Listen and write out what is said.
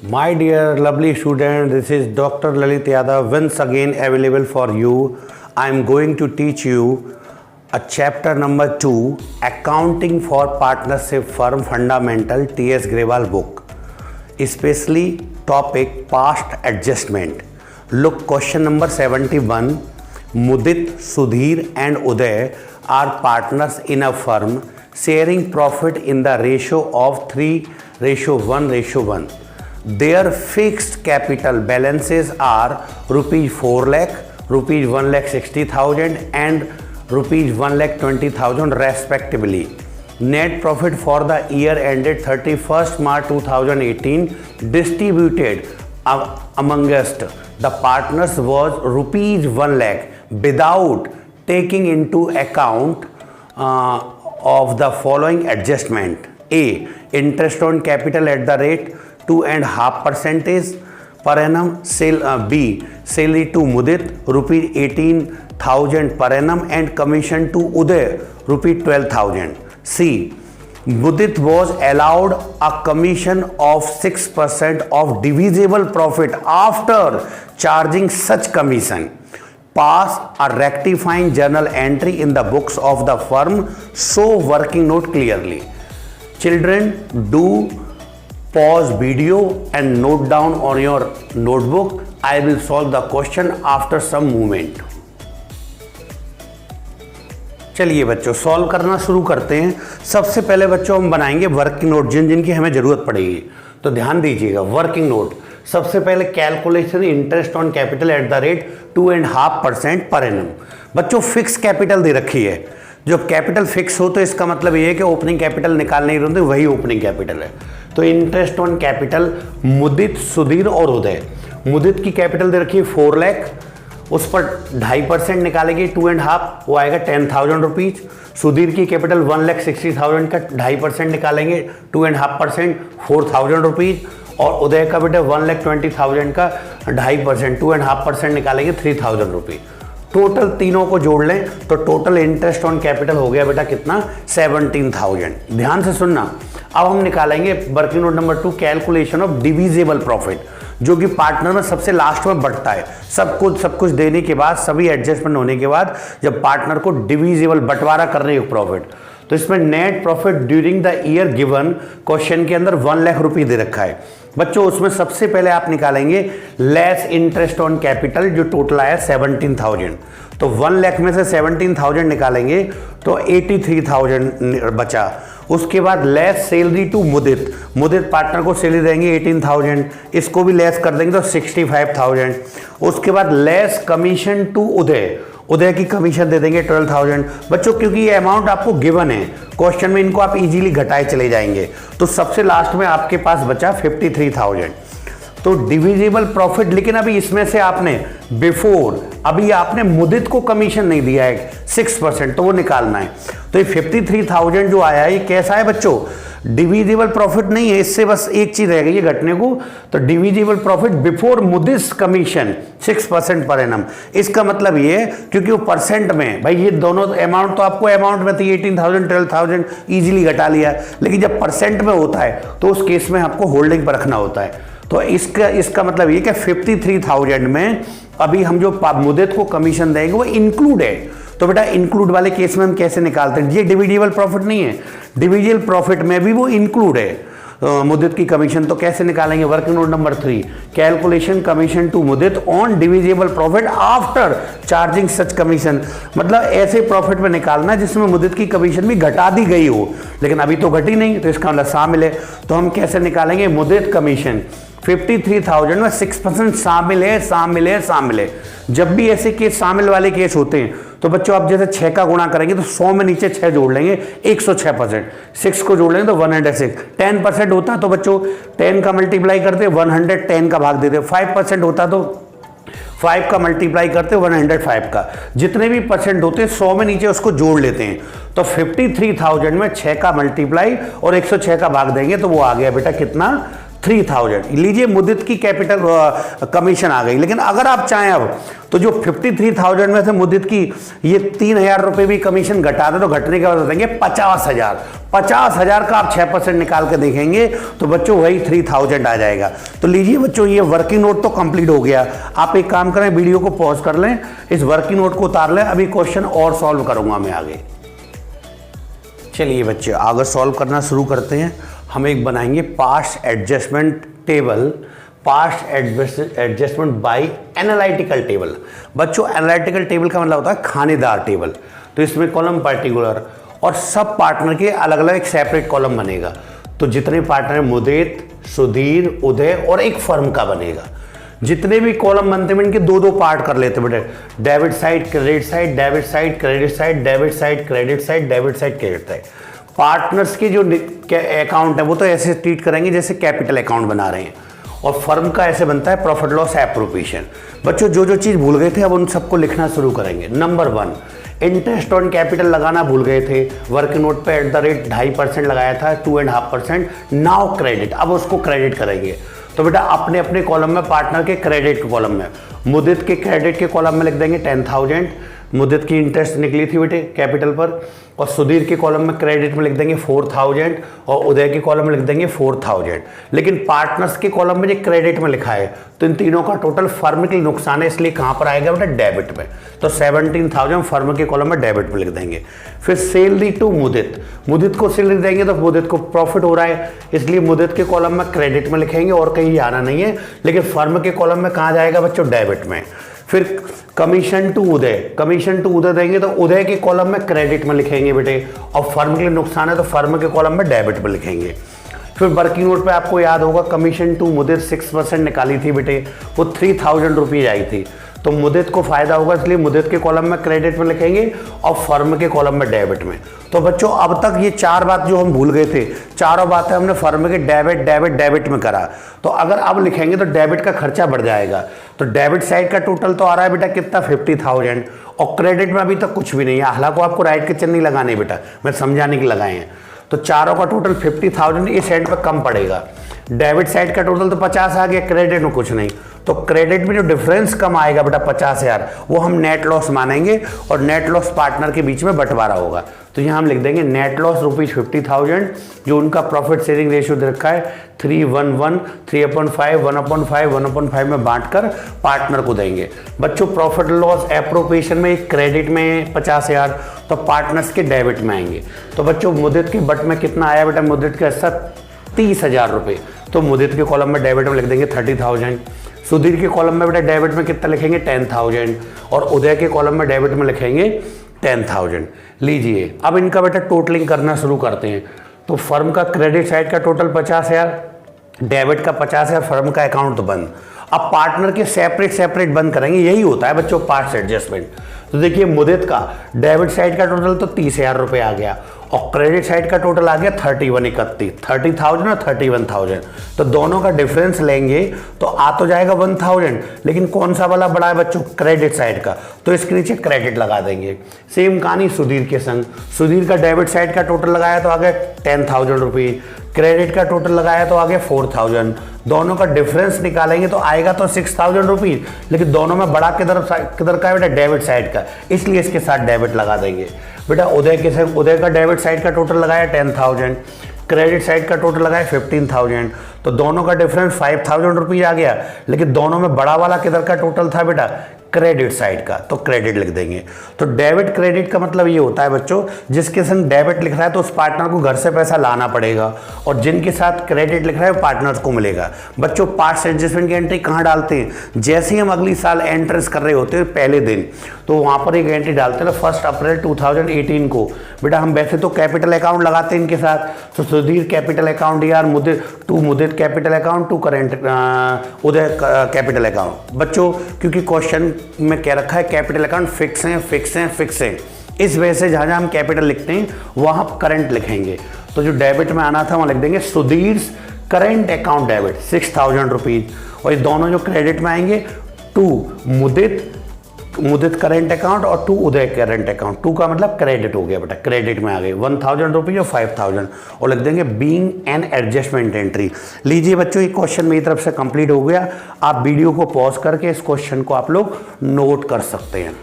My dear lovely student, this is Dr. Lalit Yadav once again available for you. I am going to teach you a chapter number 2, Accounting for Partnership Firm Fundamental, T.S. Grewal book, especially topic Past Adjustment. Look, question number 71. Mudit, Sudhir and Uday are partners in a firm sharing profit in the ratio of 3:1:1. Their fixed capital balances are rupees 4 lakh, rupees 1,60,000 and rupees 1,20,000 respectively. Net profit for the year ended 31st March 2018 distributed amongst the partners was rupees 1 lakh without taking into account of the following adjustment. A. Interest on capital at the rate 2.5% per annum. B. Salary to Mudit rupees 18,000 per annum and commission to Uday rupees 12,000. C. Mudit was allowed a commission of 6% of divisible profit after charging such commission. Pass a rectifying journal entry in the books of the firm. Show working note clearly. Children, do pause video and note down on your notebook. I will solve the question after some moment. चलिए बच्चों, solve करना शुरू करते हैं। सबसे पहले बच्चों हम बनाएंगे वर्किंग नोट जिनकी हमें ज़रूरत पड़ेगी, तो ध्यान दीजिएगा। वर्किंग नोट सबसे पहले calculation interest on capital at the rate 2.5% per annum. बच्चों फिक्स कैपिटल दे रखी है, जब कैपिटल फिक्स हो तो इसका मतलब ये है कि ओपनिंग कैपिटल निकालने ही रहते वही ओपनिंग कैपिटल है। तो इंटरेस्ट ऑन कैपिटल मुदित, सुधीर और उदय। मुदित की कैपिटल दे रखी है 4 लाख, उस पर 2.5% निकालेंगे 2.5, वो आएगा 10,000 रुपीज। सुधीर की कैपिटल 1,60,000 का 2.5% निकालेंगे 2.5%, 4,000 रुपीज। और उदय का बेटा 1,20,000 का 2.5%, 2.5% निकालेंगे 3,000 रुपीज। टोटल तीनों को जोड़ लें तो टोटल इंटरेस्ट ऑन कैपिटल हो गया बेटा कितना, 17,000। ध्यान से सुनना। अब हम निकालेंगे working note number 2, calculation of divisible profit, जो कि पार्टनर में सबसे लास्ट में बढ़ता है। सब कुछ देने के बाद, सभी एडजस्टमेंट होने के बाद जब पार्टनर को डिविजिबल बंटवारा करने के प्रॉफिट, तो इसमें net profit during the year given question के अंदर 1 लाख रुपये दे रखा है। बच्चों उसमें सबसे पहले आप निकालेंगे लेस इंटरेस्ट ऑन कैपिटल, जो टोटल आया 17,000। तो 1 लाख में से 17,000 निकालेंगे तो 83,000 बचा। उसके बाद less salary to Mudit, Mudit partner को सैलरी देंगे 18,000, इसको भी लेस कर देंगे तो 65,000। उसके बाद लेस कमीशन टू उदय, उदय की कमीशन दे देंगे 12,000। बच्चों क्योंकि ये अमाउंट आपको गिवन है क्वेश्चन में, इनको आप इजीली घटाए चले जाएंगे, तो सबसे लास्ट में आपके पास बचा 53,000। तो डिविजिबल प्रॉफिट, लेकिन अभी इसमें से आपने बिफोर, अभी आपने मुदित को कमीशन नहीं दिया है 6%, तो वो निकालना है। तो ये 53,000 जो आया है ये कैसा है बच्चों, डिविजिबल प्रॉफिट नहीं है। इससे बस एक चीज रह गई है घटने को, तो divisible profit before Mudit's commission 6% per annum. इसका मतलब ये, क्योंकि वो परसेंट में, भाई ये दोनों अमाउंट तो आपको अमाउंट में थी 18,000 12,000 इजीली घटा लिया, लेकिन जब परसेंट में होता है तो उस केस में आपको होल्डिंग पर रखना होता है। तो इसका मतलब ये कि 53,000 में अभी हम जो मुदित को कमीशन देंगे वो इंक्लूड है। तो बेटा इंक्लूड वाले केस में हम कैसे निकालते हैं, ये डिविजिबल प्रॉफिट नहीं है, डिविजिबल प्रॉफिट में भी वो इंक्लूड है मुदित की कमीशन। तो कैसे निकालेंगे, working note number 3, calculation commission to Mudit on divisible profit after charging such commission. मतलब ऐसे प्रॉफिट में निकालना जिसमें मुदित की कमीशन भी घटा दी गई हो, लेकिन अभी तो घटी नहीं, तो इसका मतलब शामिल है। तो हम कैसे निकालेंगे, मुदित कमीशन 53,000 में 6% शामिल है, शामिल है, शामिल है। जब भी ऐसे केस शामिल वाले केस होते हैं तो बच्चों आप जैसे 6 का गुणा करेंगे तो 100 में नीचे 6 जोड़ लेंगे, 106%। 6 को जोड़ लेंगे तो 106। 10% होता तो बच्चों 10 का मल्टीप्लाई करते 110 का भाग देते। 5% होता तो 5 का मल्टीप्लाई करते 105 का। जितने भी परसेंट होते हैं 100 में नीचे उसको जोड़ लेते हैं। तो 53,000 में 6 का मल्टीप्लाई और 106 का भाग देंगे तो वो आ गया बेटा कितना, 3000 लीजिए, मुदित की कैपिटल कमीशन आ गई। लेकिन अगर आप चाहें अब तो जो 53,000 में से मुदित की ये 3,000 रुपये भी कमीशन घटा दे तो घटने के बाद देंगे 50,000। 50,000 का आप 6% निकाल के देखेंगे तो बच्चों वही 3,000 आ जाएगा। तो लीजिए बच्चों, ये वर्किंग नोट तो कंप्लीट हो गया। आप एक काम करें, वीडियो को पॉज कर लें, इस वर्किंग नोट को उतार लें। अभी क्वेश्चन और सॉल्व करूंगा मैं आगे। चलिए बच्चे आगे सॉल्व करना शुरू करते हैं। हम एक बनाएंगे past adjustment table, past adjustment by analytical table. बच्चों एनालिटिकल टेबल का मतलब होता है खानेदार टेबल। तो इसमें कॉलम पार्टिकुलर और सब पार्टनर के अलग अलग एक सेपरेट कॉलम बनेगा। तो जितने पार्टनर मुदित, सुधीर, उदय और एक फर्म का बनेगा। जितने भी कॉलम बनते हैं इनके दो दो पार्ट कर लेते बेटे, debit side credit side, debit side credit side, debit side credit side, debit side credit side. Partners के जो अकाउंट है वो तो ऐसे ट्रीट करेंगे जैसे कैपिटल अकाउंट बना रहे हैं, और फर्म का ऐसे बनता है प्रॉफिट लॉस एप्रोप्रिएशन। बच्चों जो जो चीज़ भूल गए थे अब उन सबको लिखना शुरू करेंगे। नंबर 1, इंटरेस्ट ऑन कैपिटल लगाना भूल गए थे। वर्किंग नोट पे @2.5% लगाया था, 2.5%। नाउ क्रेडिट, अब उसको क्रेडिट करेंगे। तो बेटा अपने अपने कॉलम में, पार्टनर के क्रेडिट के कॉलम में, मुदित के क्रेडिट के कॉलम में लिख देंगे 10,000। मुदित की इंटरेस्ट निकली थी बेटे कैपिटल पर। और सुधीर के कॉलम में क्रेडिट में लिख देंगे 4,000 और उदय के कॉलम में लिख देंगे 4,000। लेकिन पार्टनर्स के कॉलम में जो क्रेडिट में लिखा है तो इन तीनों का टोटल फर्म के लिए नुकसान है, इसलिए कहां पर आएगा बेटा, डेबिट में। तो 17,000 फर्म के कॉलम में डेबिट में लिख देंगे। फिर सैलरी टू मुदित, मुदित को सैलरी देंगे तो मुदित को प्रॉफिट हो रहा है, इसलिए मुदित के कॉलम में क्रेडिट में लिखेंगे और कहीं जाना नहीं है। लेकिन फर्म के कॉलम में कहां जाएगा बच्चों, डेबिट में। फिर commission to Uday, commission to Uday देंगे तो उदय के कॉलम में क्रेडिट में लिखेंगे बेटे, और फर्म के लिए नुकसान है तो फर्म के कॉलम में डेबिट में लिखेंगे। फिर वर्किंग नोट पे आपको याद होगा कमीशन टू मुदित 6% निकाली थी बेटे, वो 3,000 रुपीज आई थी। तो मुदित को फायदा होगा इसलिए मुदित के कॉलम में क्रेडिट में लिखेंगे और फर्म के कॉलम में डेबिट में। तो बच्चों अब तक ये 4 बात जो हम भूल गए थे, चारों बातें हमने फर्म के डेबिट डेबिट डेबिट में करा। तो अगर अब लिखेंगे तो डेबिट का खर्चा बढ़ जाएगा। तो डेबिट साइड का टोटल तो आ रहा है बेटा कितना, 50,000, और क्रेडिट में अभी तक कुछ भी नहीं है। हालांकि आपको राइट के चिन्ह नहीं लगाने बेटा, मैं समझाने के लगाए हैं। तो चारों का टोटल 50,000 इस साइड पर कम पड़ेगा। डेबिट साइड का टोटल तो 50 आ गया, क्रेडिट में कुछ नहीं। तो क्रेडिट में जो डिफरेंस कम आएगा बेटा 50,000, वो हम नेट लॉस मानेंगे और नेट लॉस पार्टनर के बीच में बंटवारा होगा। तो यहाँ हम लिख देंगे नेट लॉस ₹50,000, जो उनका प्रॉफिट शेयरिंग रेशियो दे रखा है 3:1:1, 3/5, 1/5, 1/5 में बांटकर पार्टनर को देंगे। बच्चों प्रॉफिट लॉस एप्रोप्रिएशन में क्रेडिट में 50,000 तो पार्टनर्स के डेबिट में आएंगे। तो बच्चों मुदित के बट में कितना आया बेटा, मुदित का हिस्सा 30,000 रुपये। तो मुदित के कॉलम में डेबिट में लिख देंगे 30,000। सुधीर के कॉलम में बेटा डेबिट में कितना लिखेंगे 10,000, और उदय के कॉलम में डेबिट में लिखेंगे 10,000। लीजिए अब इनका बेटा टोटलिंग करना शुरू करते हैं। तो फर्म का क्रेडिट साइड का टोटल 50,000, डेबिट का 50,000, फर्म का अकाउंट तो बंद। अब पार्टनर के सेपरेट सेपरेट बंद करेंगे, यही होता है बच्चों पास्ट एडजस्टमेंट। तो देखिए मुदित का डेबिट साइड का टोटल तो 30,000 रुपये आ गया, और क्रेडिट साइड का टोटल आ गया 30,000 और 31,000। तो दोनों का डिफरेंस लेंगे तो आ तो जाएगा 1,000, लेकिन कौन सा वाला बड़ा है बच्चों, क्रेडिट साइड का, तो इसके नीचे क्रेडिट लगा देंगे। सेम कहानी सुधीर के संग, सुधीर का डेबिट साइड का टोटल लगाया तो आ गया 10,000 रुपीज, क्रेडिट का टोटल लगाया तो आ गया 4,000। दोनों का डिफरेंस निकालेंगे तो आएगा तो 6,000 रुपीज, लेकिन दोनों में बड़ा किधर का बेटा, डेबिट साइड का, इसलिए इसके साथ डेबिट लगा देंगे। बेटा उदय के संग, उदय का डेबिट साइड का टोटल लगाया 10,000, क्रेडिट साइड का टोटल लगाया 15,000, तो दोनों का डिफरेंस 5,000 रुपीज आ गया। लेकिन दोनों में बड़ा वाला किधर का टोटल था बेटा, क्रेडिट साइड का, तो क्रेडिट लिख देंगे। तो डेबिट क्रेडिट का मतलब ये होता है बच्चों, जिसके संग डेबिट लिख रहा है तो उस पार्टनर को घर से पैसा लाना पड़ेगा, और जिनके साथ क्रेडिट लिख रहा है वो पार्टनर्स को मिलेगा। बच्चों पास्ट एडजस्टमेंट की एंट्री कहाँ डालते हैं, जैसे ही हम अगली साल एंट्रेंस कर रहे होते हैं पहले दिन, तो वहाँ पर एक एंट्री डालते हैं 1 अप्रैल 2018 को। बेटा हम वैसे तो कैपिटल अकाउंट लगाते हैं इनके साथ, तो सुधीर कैपिटल अकाउंट यार, Mudit capital account, to current Uday capital account. बच्चों क्योंकि क्वेश्चन में क्या रखा है, कैपिटल अकाउंट फिक्स हैं फिक्स हैं फिक्स हैं, इस वजह से जहाँ जहाँ हम कैपिटल लिखते हैं वहाँ करंट लिखेंगे। तो जो डेबिट में आना था वहाँ लिख देंगे Sudhir current account debit 6,000 rupees, और ये दोनों जो क्रेडिट में आएंगे to Mudit Mudit current account और to Uday current account. To का मतलब क्रेडिट हो गया बेटा, क्रेडिट में आ गए 1000 रुपीज और 5000 और लिख देंगे बीइंग एन एडजस्टमेंट एंट्री। लीजिए बच्चों ये क्वेश्चन मेरी तरफ से कंप्लीट हो गया। आप वीडियो को पॉज करके इस क्वेश्चन को आप लोग नोट कर सकते हैं।